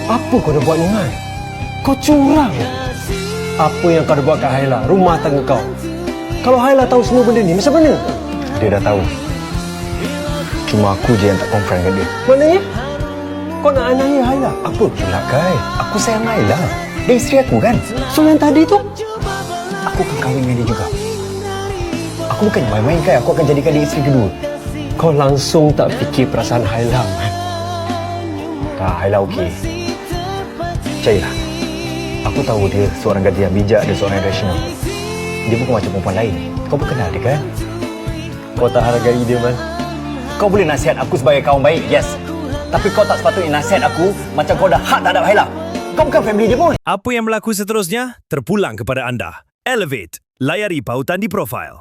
Apa kau dah buat ni, Man? Kau curang. Apa yang kau dah buat kat Haila, rumah tangga kau? Kalau Haila tahu semua benda ni, macam mana? Dia dah tahu. Cuma aku je yang tak confront dengan dia. Maknanya, kau nak aniaya Haila? Apa pula, Kai? Aku sayang Ayla. Dia isteri aku kan? So yang tadi tu? Aku akan kahwin dengan dia juga. Aku bukan main-main, Kai. Aku akan jadikan dia isteri kedua. Kau langsung tak fikir perasaan Haila, Man. Tak, Ayla okey. Percayalah. Aku tahu dia seorang gadis yang bijak dan seorang yang rasional. Dia bukan macam perempuan lain. Kau pun kenal dia kan? Kau tak hargai dia, Man. Kau boleh nasihat aku sebagai kawan baik, yes. Tapi kau tak sepatutnya nasihat aku macam kau dah hak terhadap Ayla. Kau bukan family dia pun. Apa yang berlaku seterusnya terpulang kepada anda. Elevate. Layari pautan di profil.